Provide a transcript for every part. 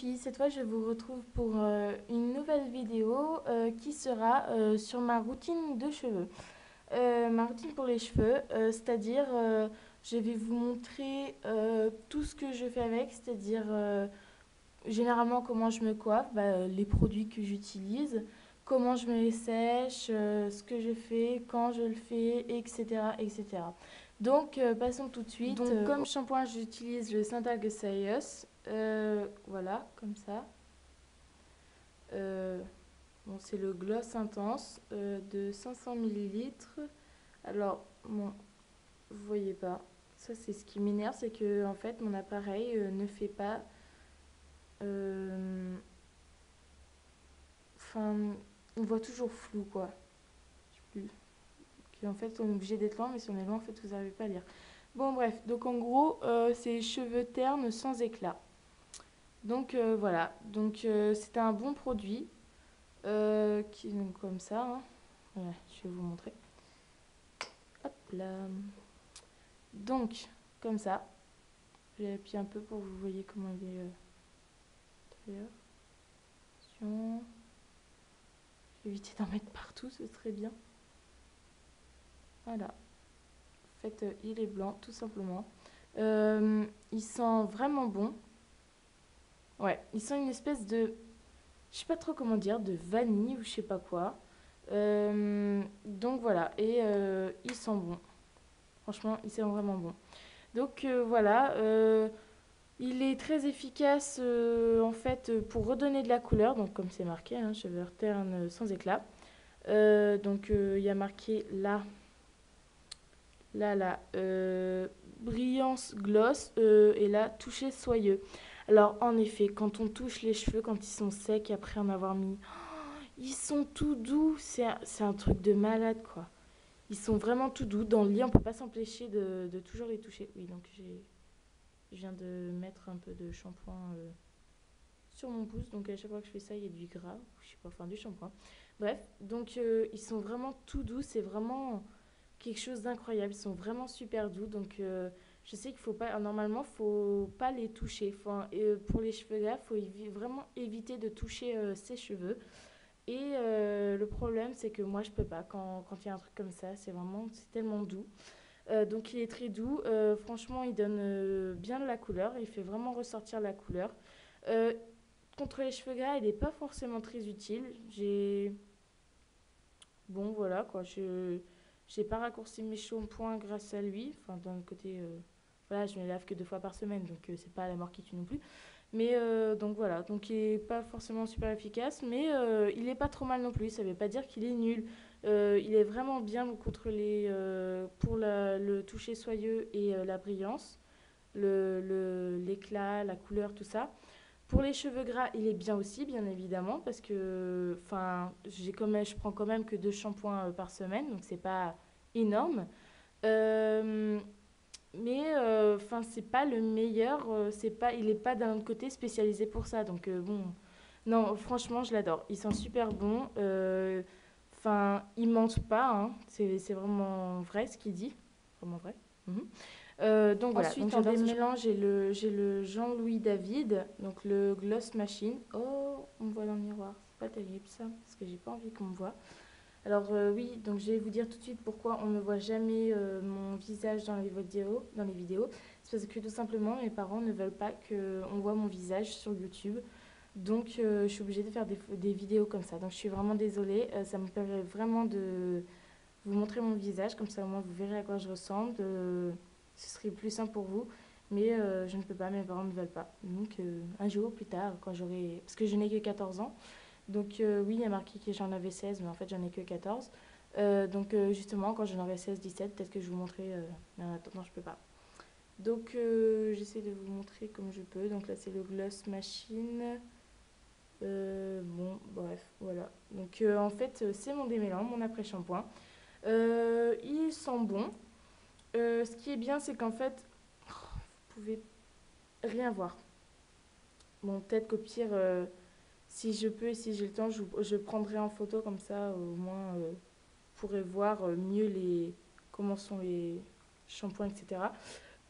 filles, cette fois je vous retrouve pour une nouvelle vidéo qui sera sur ma routine de cheveux. Ma routine pour les cheveux, c'est-à-dire je vais vous montrer tout ce que je fais avec, c'est-à-dire généralement comment je me coiffe, les produits que j'utilise, comment je me les sèche, ce que je fais, quand je le fais, etc. etc. Donc passons tout de suite. Donc comme shampoing j'utilise le Syntalc Sayos, voilà comme ça. Bon, c'est le gloss intense de 500 millilitres. Alors bon, vous voyez pas. Ça c'est ce qui m'énerve, c'est que en fait mon appareil ne fait pas. Enfin, on voit toujours flou quoi. Je sais plus. En fait, on est obligé d'être loin, mais si on est loin, en fait, vous n'arrivez pas à lire. Bon, bref, donc en gros, c'est cheveux ternes sans éclat. Donc voilà, donc c'est un bon produit qui donc comme ça. Hein. Voilà, je vais vous montrer. Hop là. Donc, comme ça. J'ai appuyé un peu pour que vous voyez comment il est d'ailleurs. Attention. Je vais éviter d'en mettre partout, ce serait bien. Voilà. En fait, il est blanc, tout simplement. Il sent vraiment bon. Ouais, il sent une espèce de... Je sais pas trop comment dire, de vanille ou je sais pas quoi. Donc voilà, et il sent bon. Franchement, il sent vraiment bon. Donc voilà, il est très efficace en fait pour redonner de la couleur. Donc comme c'est marqué, hein, cheveux ternes sans éclat. Donc il y a marqué là, brillance gloss et là, toucher soyeux. Alors en effet, quand on touche les cheveux, quand ils sont secs après en avoir mis, ils sont tout doux. C'est un truc de malade quoi. Ils sont vraiment tout doux. Dans le lit, on peut pas s'empêcher de toujours les toucher. Oui, donc je viens de mettre un peu de shampoing sur mon pouce. Donc à chaque fois que je fais ça, il y a du gras. Je sais pas, enfin du shampoing. Bref, donc ils sont vraiment tout doux. C'est vraiment quelque chose d'incroyable. Ils sont vraiment super doux. Donc je sais qu'il faut pas, normalement, faut pas les toucher. Enfin, pour les cheveux gras, il faut vraiment éviter de toucher ses cheveux. Et le problème, c'est que moi, je peux pas. Quand il y a un truc comme ça, c'est tellement doux. Donc il est très doux. Franchement, il donne bien de la couleur. Il fait vraiment ressortir la couleur. Euh, Contre les cheveux gras, il n'est pas forcément très utile. Bon, voilà quoi. J'ai pas raccourci mes shampoings grâce à lui. Enfin, d'un côté, voilà, je me lave que 2 fois par semaine, donc c'est pas la mort qui tue non plus. Mais donc voilà, donc il est pas forcément super efficace, mais il est pas trop mal non plus. Ça veut pas dire qu'il est nul. Il est vraiment bien contre pour le toucher soyeux et la brillance, l'éclat, la couleur, tout ça. Pour les cheveux gras, il est bien aussi, bien évidemment, parce que je prends quand même que 2 shampoings par semaine, donc c'est pas énorme. Euh, mais c'est pas le meilleur, il est pas d'un autre côté spécialisé pour ça. Donc bon, non, franchement, je l'adore. Il sent super bon. Il mente pas, hein. C'est vraiment vrai ce qu'il dit. Vraiment vrai. Mhm. Donc voilà. Ensuite, en démêlant, j'ai le Jean-Louis David, donc le Gloss Machine. Oh, on me voit dans le miroir. C'est pas terrible ça, parce que j'ai pas envie qu'on me voit. Alors oui, donc je vais vous dire tout de suite pourquoi on ne voit jamais mon visage dans les vidéos. C'est parce que tout simplement mes parents ne veulent pas qu'on voit mon visage sur YouTube. Donc je suis obligée de faire des vidéos comme ça. Donc je suis vraiment désolée. Ça me permet vraiment de vous montrer mon visage. Comme ça au moins vous verrez à quoi je ressemble. Ce serait plus simple pour vous. Mais je ne peux pas, mes parents ne veulent pas. Donc un jour plus tard, quand j'aurai... Parce que je n'ai que 14 ans. Donc oui, il y a marqué que j'en avais 16, mais en fait j'en ai que 14. Donc justement, quand j'en aurai 16, 17, peut-être que je vous montrerai. Mais en attendant, je peux pas. Donc j'essaie de vous montrer comme je peux. Donc là, c'est le Gloss Machine. Bon, bref, voilà. Donc en fait, c'est mon démêlant, mon après-shampoing. Il sent bon. Ce qui est bien, c'est qu'en fait, vous pouvez rien voir. Bon, peut-être qu'au pire, si je peux et si j'ai le temps, je prendrai en photo comme ça, au moins, vous pourrez voir mieux comment sont les shampoings, etc.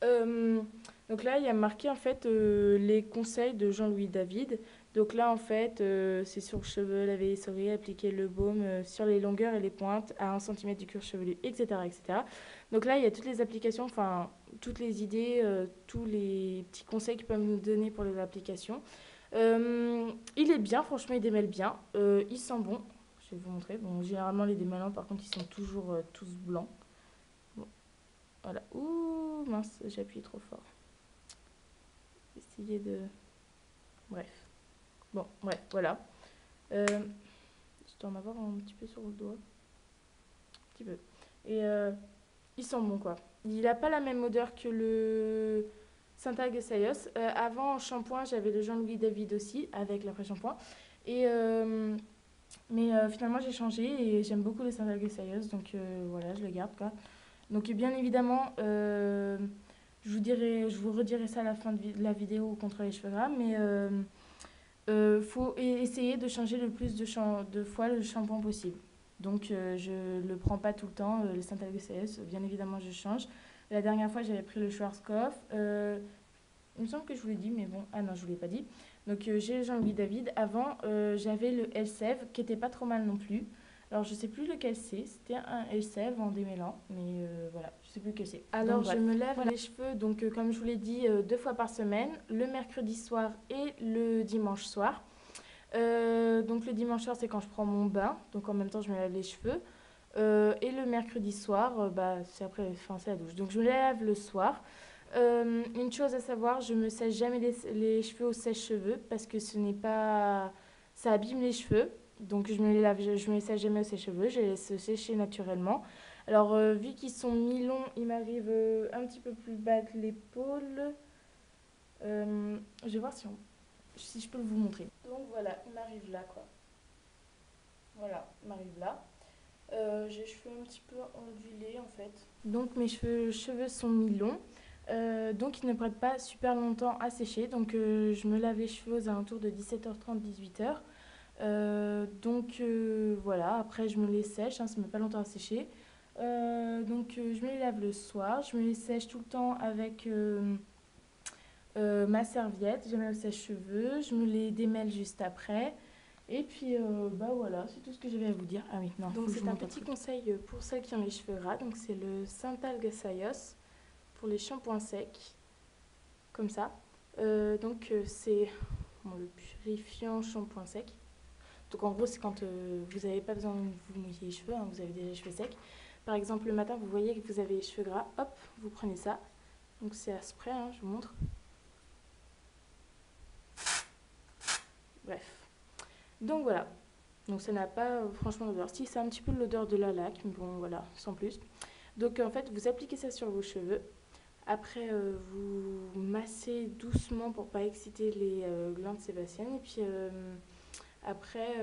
Euh, donc là, il y a marqué en fait les conseils de Jean-Louis David. Donc là, en fait, c'est sur le cheveu, laver, essorer, appliquer le baume sur les longueurs et les pointes à 1 cm du cuir chevelu, etc., etc. Donc là, il y a toutes les applications, enfin, toutes les idées, tous les petits conseils qu'ils peuvent nous donner pour les applications. Il est bien, franchement, il démêle bien. Il sent bon. Je vais vous montrer. Bon, généralement, les démêlants, par contre, ils sont toujours tous blancs. Bon, voilà. Ouh, mince, j'ai appuyé trop fort. Essayer de... Bref. Bon, bref, voilà. Euh, je dois en avoir un petit peu sur le doigt. Un petit peu. Et il sent bon, quoi. Il n'a pas la même odeur que le Santal Sayos. Avant, en shampoing, j'avais le Jean-Louis David aussi, avec l'après-shampoing. Et... mais finalement, j'ai changé et j'aime beaucoup le Santal Sayos. Donc voilà, je le garde, quoi. Donc bien évidemment, je vous redirai ça à la fin de la vidéo contre les cheveux gras, mais faut essayer de changer le plus de fois le shampoing possible. Donc je le prends pas tout le temps, le Santal CS, bien évidemment je change. La dernière fois j'avais pris le Schwarzkopf, il me semble que je vous l'ai dit, mais bon, ah non je vous l'ai pas dit. Donc j'ai le Jean-Louis David. Avant j'avais le Elseve qui était pas trop mal non plus. Alors je sais plus lequel c'est, c'était un Elseve en démêlant, mais voilà, je sais plus lequel c'est. Alors Donc je bref, me lave voilà. les cheveux, donc comme je vous l'ai dit, 2 fois par semaine, le mercredi soir et le dimanche soir. Donc le dimanche soir c'est quand je prends mon bain, donc en même temps je me lave les cheveux. Et le mercredi soir, bah, c'est après, enfin, c'est la douche. Donc je me lave le soir. Une chose à savoir, je me sèche jamais les cheveux au sèche-cheveux parce que ce n'est pas, ça abîme les cheveux. Donc je me les lave, je me les sèche jamais au sèche-cheveux, je les laisse sécher naturellement. Alors vu qu'ils sont mi-longs, ils m'arrivent un petit peu plus bas de l'épaule. Je vais voir si je peux vous montrer. Donc voilà, il m'arrive là quoi. Voilà, il m'arrive là. J'ai les cheveux un petit peu ondulés en fait. Donc mes cheveux sont mi-longs. Donc ils ne prennent pas super longtemps à sécher. Donc je me lave les cheveux aux alentours de 17h30, 18h. Donc voilà, après je me les sèche, hein, ça ne met pas longtemps à sécher. Donc je me les lave le soir. Je me les sèche tout le temps avec ma serviette. Je mets le sèche-cheveux. Je me les démêle juste après. Et puis, bah voilà, c'est tout ce que j'avais à vous dire. Ah oui, non, donc c'est un petit conseil pour celles qui ont les cheveux gras. Donc c'est le Santal Sayos pour les shampoings secs, comme ça. C'est bon, le purifiant shampoing sec. Donc en gros, c'est quand vous n'avez pas besoin de vous mouiller les cheveux, hein, vous avez déjà les cheveux secs. Par exemple, le matin, vous voyez que vous avez les cheveux gras, hop, vous prenez ça. Donc c'est à spray, hein, je vous montre. Bref. Donc voilà. Donc ça n'a pas franchement d'odeur. Si, c'est un petit peu l'odeur de la laque, mais bon voilà, sans plus. Donc en fait, vous appliquez ça sur vos cheveux. Après, vous massez doucement pour pas exciter les glandes sébacéennes. Et puis après,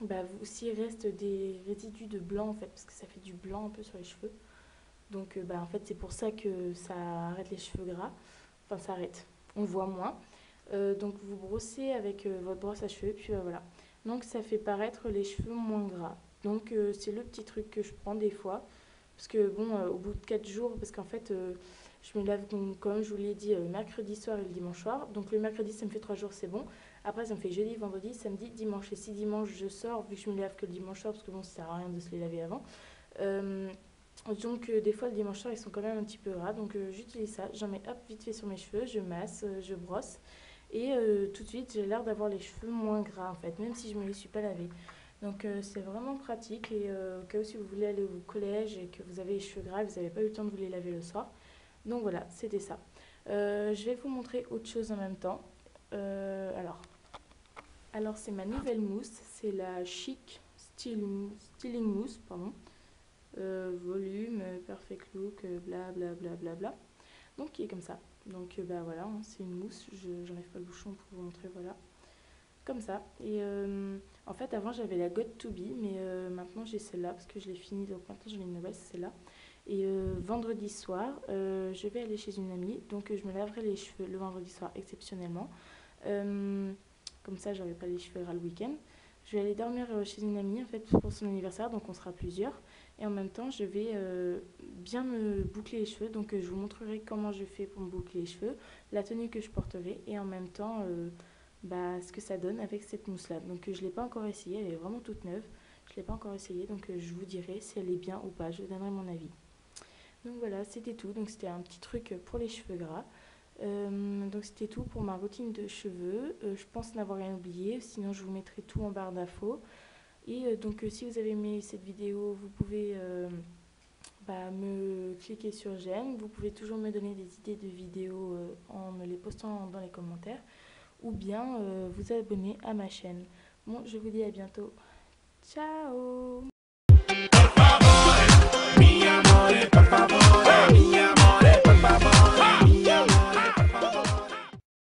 bah, s'il reste des résidus de blanc en fait, parce que ça fait du blanc un peu sur les cheveux. Donc bah, en fait, c'est pour ça que ça arrête les cheveux gras. Enfin, ça arrête. On voit moins. Donc vous brossez avec votre brosse à cheveux, puis voilà. Donc ça fait paraître les cheveux moins gras. Donc c'est le petit truc que je prends des fois. Parce que bon, au bout de 4 jours, parce qu'en fait, je me lave, comme je vous l'ai dit, mercredi soir et le dimanche soir. Donc le mercredi, ça me fait 3 jours, c'est bon. Après, ça me fait jeudi, vendredi, samedi, dimanche. Et si dimanche je sors, vu que je me lave que le dimanche soir, parce que bon, ça sert à rien de se les laver avant. Euh, donc des fois, le dimanche soir, ils sont quand même un petit peu gras. Donc j'utilise ça. J'en mets hop, vite fait sur mes cheveux, je masse, je brosse. Et tout de suite, j'ai l'air d'avoir les cheveux moins gras en fait, même si je ne me les suis pas lavés. Donc c'est vraiment pratique et au cas où si vous voulez aller au collège et que vous avez les cheveux gras et vous n'avez pas eu le temps de vous les laver le soir. Donc voilà, c'était ça. Je vais vous montrer autre chose en même temps. Alors c'est ma nouvelle mousse, c'est la Chic Styling Mousse, pardon. Volume, perfect look, bla bla bla bla bla. Donc qui est comme ça. Donc bah voilà, hein, c'est une mousse, j'enlève pas le bouchon pour vous montrer, voilà. Comme ça. Et en fait avant j'avais la God to Be, mais maintenant j'ai celle-là parce que je l'ai finie, donc maintenant j'en ai une nouvelle, c'est celle-là. Et vendredi soir, je vais aller chez une amie, donc je me laverai les cheveux le vendredi soir exceptionnellement. Comme ça j'aurai pas les cheveux gras le week-end. Je vais aller dormir chez une amie en fait pour son anniversaire, donc on sera plusieurs. Et en même temps, je vais bien me boucler les cheveux. Donc, je vous montrerai comment je fais pour me boucler les cheveux, la tenue que je porterai et en même temps ce que ça donne avec cette mousse-là. Donc, je ne l'ai pas encore essayée, elle est vraiment toute neuve. Je ne l'ai pas encore essayée, donc je vous dirai si elle est bien ou pas. Je vous donnerai mon avis. Donc voilà, c'était tout. Donc c'était un petit truc pour les cheveux gras. Donc c'était tout pour ma routine de cheveux. Je pense n'avoir rien oublié, sinon je vous mettrai tout en barre d'infos. Et si vous avez aimé cette vidéo, vous pouvez me cliquer sur j'aime. Vous pouvez toujours me donner des idées de vidéos en me les postant dans les commentaires ou bien vous abonner à ma chaîne. Bon, je vous dis à bientôt. Ciao!